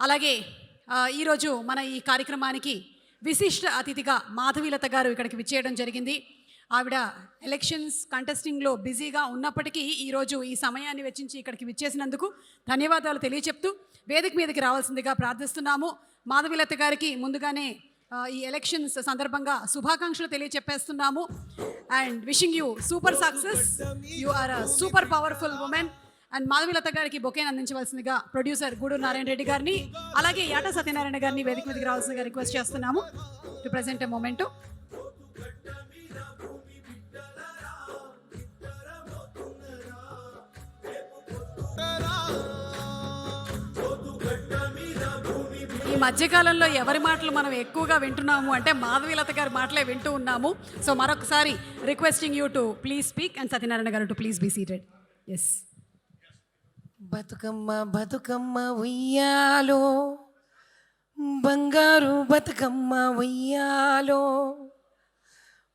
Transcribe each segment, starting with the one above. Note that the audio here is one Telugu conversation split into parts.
అలాగే ఈరోజు మన ఈ కార్యక్రమానికి విశిష్ట అతిథిగా మాధవీలత గారు ఇక్కడికి విచ్చేయడం జరిగింది. ఆవిడ ఎలక్షన్స్ కంటెస్టింగ్లో బిజీగా ఉన్నప్పటికీ ఈరోజు ఈ సమయాన్ని వెచ్చించి ఇక్కడికి విచ్చేసినందుకు ధన్యవాదాలు తెలియచెప్తూ వేదిక మీదకి రావాల్సిందిగా ప్రార్థిస్తున్నాము. మాధవీలత గారికి ముందుగానే ఈ ఎలక్షన్స్ సందర్భంగా శుభాకాంక్షలు తెలియచెప్పేస్తున్నాము. And wishing you super success. You are a super powerful women. And Madhavilatha గారికి బొకేని అందించవలసిందిగా ప్రొడ్యూసర్ గూడూరు నారాయణ రెడ్డి గారిని, అలాగే యాట సత్యనారాయణ గారిని వేదిక మీదకి రావాల్సిందిగా రిక్వెస్ట్ చేస్తున్నాము టు ప్రెజెంట్ ఎ మూమెంట్. ఈ మధ్యకాలంలో ఎవరి మాటలు మనం ఎక్కువగా వింటున్నాము అంటే మాధవీలత గారి మాటలే వింటూ ఉన్నాము. సో మరొకసారి requesting you to please speak and Satyanarayana garu to please be seated. Yes. Bathukamma Bathukamma ఉయ్యాలో, బంగారు బతుకమ్మ ఉయ్యాలో,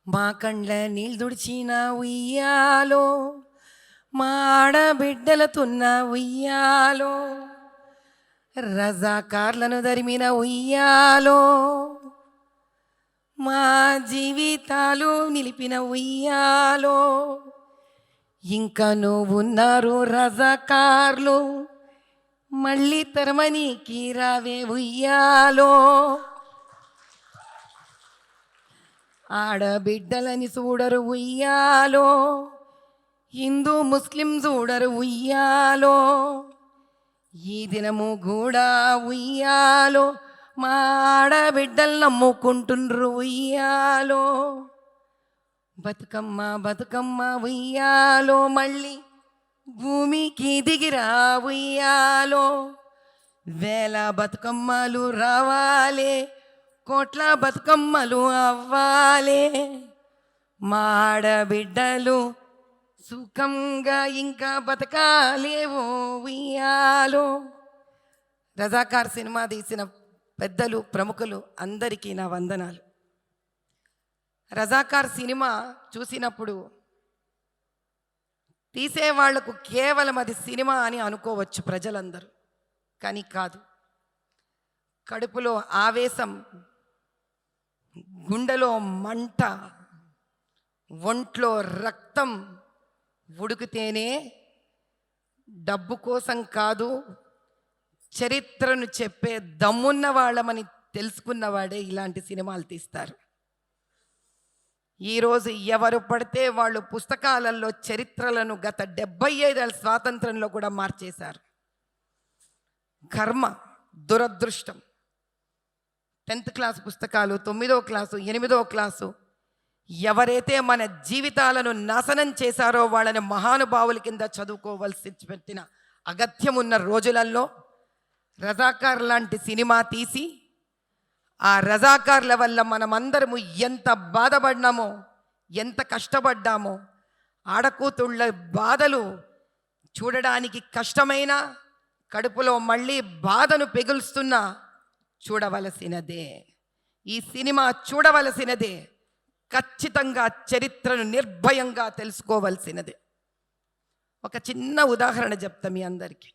మా కండ్ల నీళ్ళు తుడిచిన ఉయ్యాలో, మా ఆడబిడ్డలతున్న ఉయ్యాలో, రజాకార్లను దరిమిన ఉయ్యాలో, మా జీవితాలు నిలిపిన ఉయ్యాలో, ఇంకా నువ్వున్నారు రజాకార్లు, మళ్ళీ తరమనికి రావే ఉయ్యాలో, ఆడబిడ్డలని చూడరు ఉయ్యాలో, హిందూ ముస్లిం చూడరు ఉయ్యాలో, ఈ దినము కూడా ఉయ్యాలో, మా ఆడబిడ్డలు నమ్ముకుంటుండ్రు ఉయ్యాలో, బతుకమ్మ బతుకమ్మ ఉయ్యాలో, మళ్ళీ భూమికి దిగిరా ఉయ్యాలో, వేల బతుకమ్మలు రావాలే, కోట్ల బతుకమ్మలు అవ్వాలే, మా ఆడబిడ్డలు సుఖంగా ఇంకా బతకాలేవో ఉయ్యాలో. రజాకార్ సినిమా తీసిన పెద్దలు, ప్రముఖులు అందరికీ నా వందనాలు. రజాకార్ సినిమా చూసినప్పుడు తీసేవాళ్లకు కేవలం అది సినిమా అని అనుకోవచ్చు ప్రజలందరూ, కానీ కాదు. కడుపులో ఆవేశం, గుండెలో మంట, ఒంట్లో రక్తం ఉడికితేనే డబ్బు కోసం కాదు, చరిత్రను చెప్పే దమ్మున్న వాళ్ళమని తెలుసుకున్నవాడే ఇలాంటి సినిమాలు తీస్తారు. ఈరోజు ఎవరు పడితే వాళ్ళు పుస్తకాలలో చరిత్రలను గత 75 ఏళ్ళ స్వాతంత్రంలో కూడా మార్చేశారు. కర్మ, దురదృష్టం. 10th క్లాస్ పుస్తకాలు, 9వ క్లాసు, 8వ క్లాసు ఎవరైతే మన జీవితాలను నాశనం చేశారో వాళ్ళని మహానుభావుల కింద చదువుకోవలసి పెట్టిన అగత్యం ఉన్న రోజులలో రజాకార్ లాంటి సినిమా తీసి ఆ రజాకార్ల వల్ల మనమందరము ఎంత బాధపడినామో, ఎంత కష్టపడ్డామో, ఆడకూతుళ్ళ బాధలు చూడడానికి కష్టమైన, కడుపులో మళ్ళీ బాధను పెగులుస్తున్నా చూడవలసినదే. ఈ సినిమా చూడవలసినదే. ఖచ్చితంగా చరిత్రను నిర్భయంగా తెలుసుకోవలసినదే. ఒక చిన్న ఉదాహరణ చెప్తా మీ అందరికీ.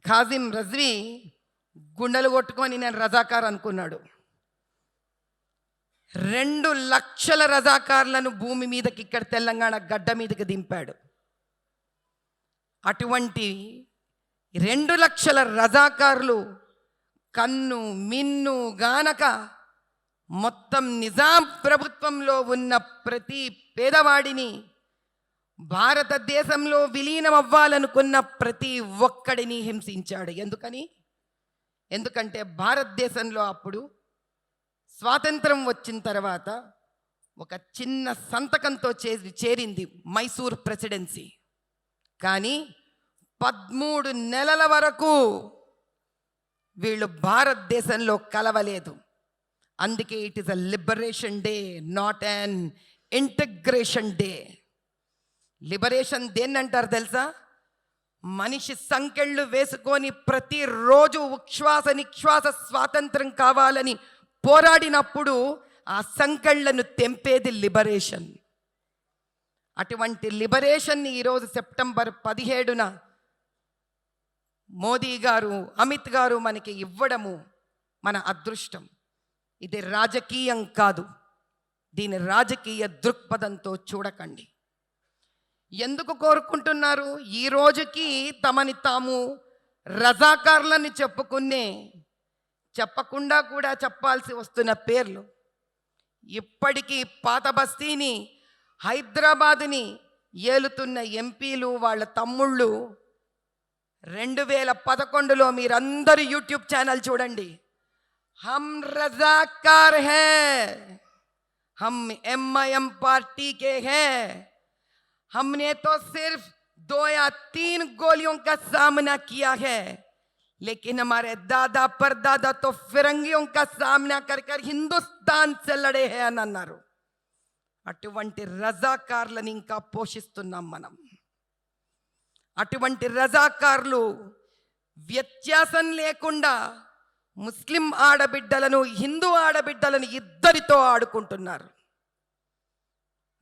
ఖాజిం రజ్వీ గుండెలు కొట్టుకొని నేను రజాకార్ అనుకున్నాడు. 2 లక్షల రజాకార్లను భూమి మీదకి ఇక్కడ తెలంగాణ గడ్డ మీదకి దింపాడు. అటువంటి 2 లక్షల రజాకార్లు కన్ను మిన్ను గానక మొత్తం నిజాం ప్రభుత్వంలో ఉన్న ప్రతి పేదవాడిని, భారతదేశంలో విలీనం అవ్వాలనుకున్న ప్రతి ఒక్కడిని హింసించాడు. ఎందుకంటే భారతదేశంలో అప్పుడు స్వాతంత్రం వచ్చిన తర్వాత ఒక చిన్న సంతకంతో చేరింది మైసూర్ ప్రెసిడెన్సీ. కానీ 13 నెలల వరకు వీళ్ళు భారతదేశంలో కలవలేదు. అందుకే it is a liberation day, not an integration day. Liberation దేన్నంటారు తెలుసా? మనిషి సంకెళ్ళు వేసుకొని ప్రతిరోజు ఉచ్ఛ్వాస నిశ్వాస స్వాతంత్రం కావాలని పోరాడినప్పుడు ఆ సంకెళ్లను తెంపేది లిబరేషన్. అటువంటి లిబరేషన్ని ఈరోజు సెప్టెంబర్ 17న మోదీ గారు, అమిత్ గారు మనకి ఇవ్వడము మన అదృష్టం. ఇది రాజకీయం కాదు. దీని రాజకీయ దృక్పథంతో చూడకండి. ఎందుకు కోరుకుంటున్నారు? ఈ రోజుకి తమని తాము రజాకార్లని చెప్పకుండా కూడా చెప్పాల్సి వస్తున్న పేర్లు. ఇప్పటికీ పాత బస్తీని, హైదరాబాదుని ఏలుతున్న ఎంపీలు, వాళ్ళ తమ్ముళ్ళు 2011లో మీరందరూ యూట్యూబ్ ఛానల్ చూడండి. హమ్ రజాకార్ హై, హమ్ MIM पार्टी के हैं, हमने तो सिर्फ 2 या 3 गोलियों का सामना किया है, लेकिन हमारे दादा परदादा तो फिरंगियों का सामना कर कर हिंदुस्तान से लड़े हैं అని అన్నారు. అటువంటి రజాకార్లను ఇంకా పోషిస్తున్నాం మనం. అటువంటి రజాకార్లు వ్యత్యాసం లేకుండా ముస్లిం ఆడబిడ్డలను, హిందూ ఆడబిడ్డలను ఇద్దరితో ఆడుకుంటున్నారు.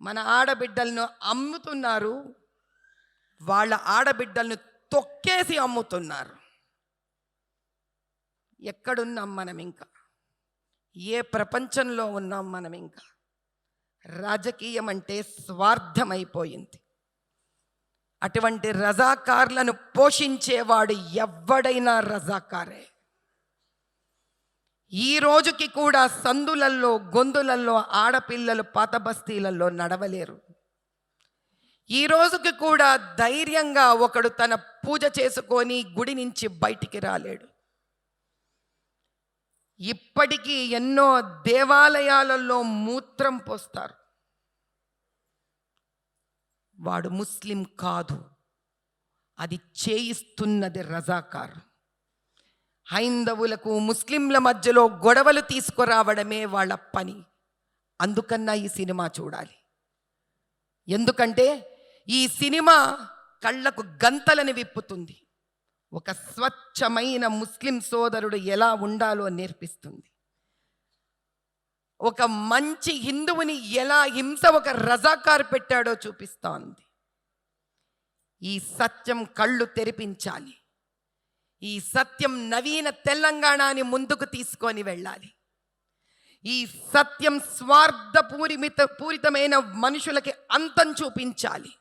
మన ఆడబిడ్డలను అమ్ముతున్నారు, వాళ్ళ ఆడబిడ్డలను తొక్కేసి అమ్ముతున్నారు. ఎక్కడున్నాం మనం ఇంకా? ఏ ప్రపంచంలో ఉన్నాం మనం ఇంకా? రాజకీయం అంటే స్వార్థమైపోయింది. అటువంటి రజాకార్లను పోషించేవాడు ఎవ్వడైనా రజాకారే. ఈ రోజుకి కూడా సందులల్లో, గొంతులల్లో ఆడపిల్లలు పాత బస్తీలలో నడవలేరు. ఈ రోజుకి కూడా ధైర్యంగా ఒకడు తన పూజ చేసుకొని గుడి నుంచి బయటికి రాలేడు. ఇప్పటికీ ఎన్నో దేవాలయాలలో మూత్రం పోస్తారు. వాడు ముస్లిం కాదు, అది చేయిస్తున్నది రజాకార్. హైందవులకు ముస్లింల మధ్యలో గొడవలు తీసుకురావడమే వాళ్ళ పని. అందుకన్నా ఈ సినిమా చూడాలి. ఎందుకంటే ఈ సినిమా కళ్ళకు గంతలని విప్పుతుంది. ఒక స్వచ్ఛమైన ముస్లిం సోదరుడు ఎలా ఉండాలో నేర్పిస్తుంది. ఒక మంచి హిందువుని ఎలా హింస ఒక రజాకార్ పెట్టాడో చూపిస్తోంది. ఈ సత్యం కళ్ళు తెరిపించాలి. ఈ సత్యం నవీన తెలంగాణని ముందుకు తీసుకొని వెళ్ళాలి. ఈ సత్యం పూరితమైన మనుషులకి అంతం చూపించాలి.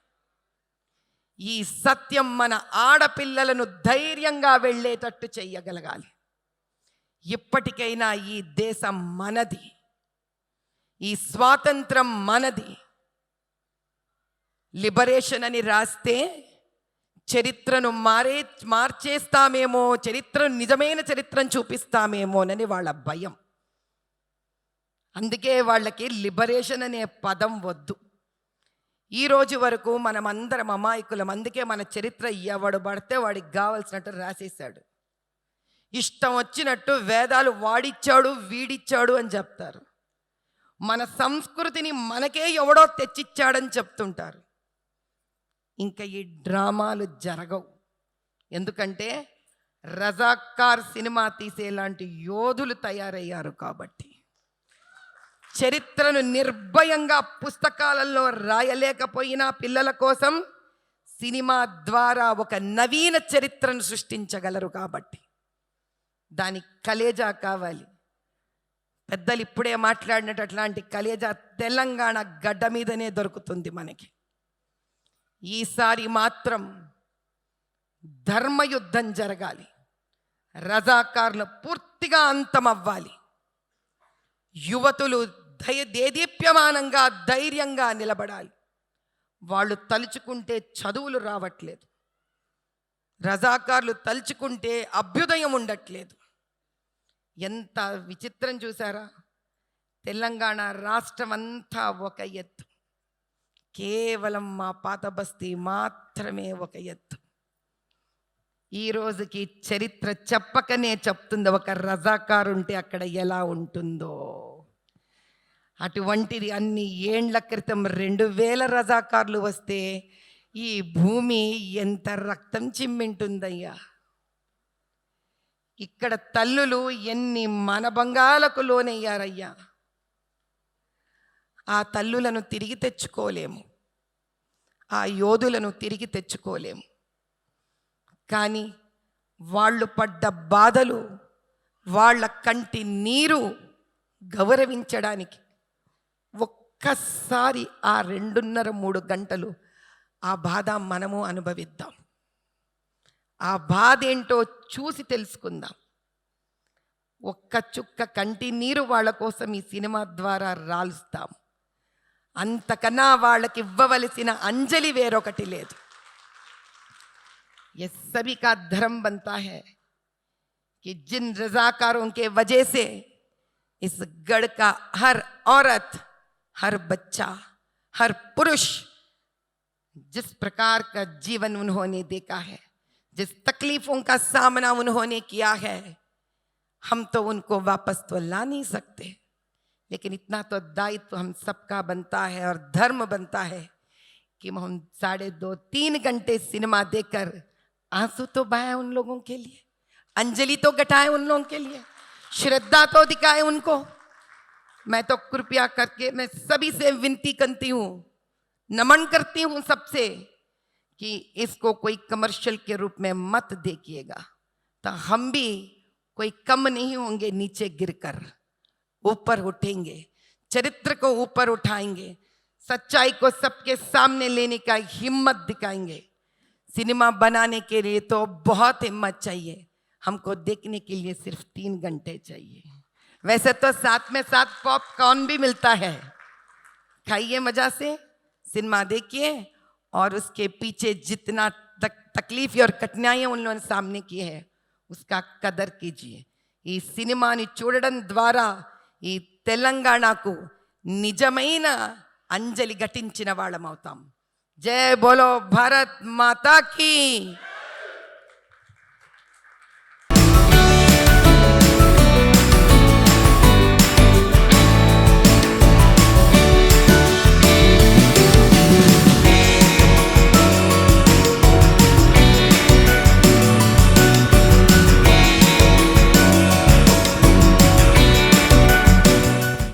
ఈ సత్యం మన ఆడపిల్లలను ధైర్యంగా వెళ్ళేటట్టు చెయ్యగలగాలి. ఇప్పటికైనా ఈ దేశం మనది, ఈ స్వాతంత్రం మనది. లిబరేషన్ అని రాస్తే చరిత్రను మార్చేస్తామేమో, నిజమైన చరిత్రను చూపిస్తామేమోనని వాళ్ళ భయం. అందుకే వాళ్ళకి లిబరేషన్ అనే పదం వద్దు. ఈ రోజు వరకు మనమందరం అమాయకులం. అందుకే మన చరిత్ర ఎవడు పడితే వాడికి కావలసినట్టు రాసేశాడు. ఇష్టం వచ్చినట్టు వేదాలు వాడిచ్చాడు, వీడిచ్చాడు అని చెప్తారు. మన సంస్కృతిని మనకే ఎవడో తెచ్చిచ్చాడని చెప్తుంటారు. ఇంకా ఈ డ్రామాలు జరగవు. ఎందుకంటే రజాకార్ సినిమా తీసేలాంటి యోధులు తయారయ్యారు కాబట్టి. చరిత్రను నిర్భయంగా పుస్తకాలలో రాయలేకపోయినా పిల్లల కోసం సినిమా ద్వారా ఒక నవీన చరిత్రను సృష్టించగలరు కాబట్టి దానికి కలేజా కావాలి. పెద్దలు ఇప్పుడే మాట్లాడినట్టు అట్లాంటి కలేజా తెలంగాణ గడ్డ మీదనే దొరుకుతుంది మనకి. ఈసారి మాత్రం ధర్మయుద్ధం జరగాలి. రజాకార్లు పూర్తిగా అంతమవ్వాలి. యువతులు దేదీప్యమానంగా ధైర్యంగా నిలబడాలి. వాళ్ళు తలుచుకుంటే చదువులు రావట్లేదు, రజాకార్లు తలుచుకుంటే అభ్యుదయం ఉండట్లేదు. ఎంత విచిత్రం చూసారా? తెలంగాణ రాష్ట్రం అంతా ఒక ఎత్తు, కేవలం మా పాత బస్తీ మాత్రమే ఒక ఎత్తు. ఈ రోజుకి చరిత్ర చెప్పకనే చెప్తుంది ఒక రజాకారు ఉంటే అక్కడ ఎలా ఉంటుందో. అటువంటిది అన్ని ఏండ్ల క్రితం 2000 రజాకార్లు వస్తే ఈ భూమి ఎంత రక్తం చిమ్మింటుందయ్యా. ఇక్కడ తల్లులు ఎన్ని మనభంగాలకు లోనయ్యారయ్యా. ఆ తల్లులను తిరిగి తెచ్చుకోలేము, ఆ యోధులను తిరిగి తెచ్చుకోలేము. కానీ వాళ్ళు పడ్డ బాధలు, వాళ్ళ కంటి నీరు గౌరవించడానికి ఒక్కసారి ఆ 2.5-3 గంటలు ఆ బాధ మనము అనుభవిద్దాం. ఆ బాధ ఏంటో చూసి తెలుసుకుందాం. ఒక్క చుక్క కంటి నీరు వాళ్ళ కోసం ఈ సినిమా ద్వారా రాలుస్తాం. అంతకన్నా వాళ్ళకి ఇవ్వవలసిన అంజలి వేరొకటి లేదు. ये सभी का धर्म बनता है कि जिन रजाकारों के वजह से इस गढ़ का हर औरत, हर बच्चा, हर पुरुष जिस प्रकार का जीवन उन्होंने देखा है, जिस तकलीफों का सामना उन्होंने किया है, हम तो उनको वापस तो ला नहीं सकते, लेकिन इतना तो दायित्व हम सबका बनता है और धर्म बनता है कि हम 2.5-3 घंटे सिनेमा देखकर आंसू तो बहाए उन लोगों के लिए, अंजलि तो घटाए उन लोगों के लिए, श्रद्धा तो दिखाए उनको. मैं तो कृपया करके मैं सभी से विनती करती हूँ, नमन करती हूँ सबसे कि इसको कोई कमर्शियल के रूप में मत देखिएगा. तो हम भी कोई कम नहीं होंगे, नीचे गिरकर ऊपर उठेंगे, चरित्र को ऊपर उठाएंगे, सच्चाई को सबके सामने लेने का हिम्मत दिखाएंगे. सिनेमा बनाने के लिए तो बहुत हिम्मत चाहिए, हमको देखने के लिए सिर्फ 3 घंटे चाहिए. वैसे तो साथ में साथ पॉपकॉर्न भी मिलता है, खाइए मजा से, सिनेमा देखिए और उसके पीछे जितना तकलीफ और कठिनाइयां उन लोगों ने सामने की है उसका कदर कीजिए. ఈ సినిమాని చూడడం ద్వారా ఈ తెలంగాణకు నిజమైన అంజలి ఘటించిన వాళ్ళం అవుతాం. జై బోలో భారత్ మాతా కీ.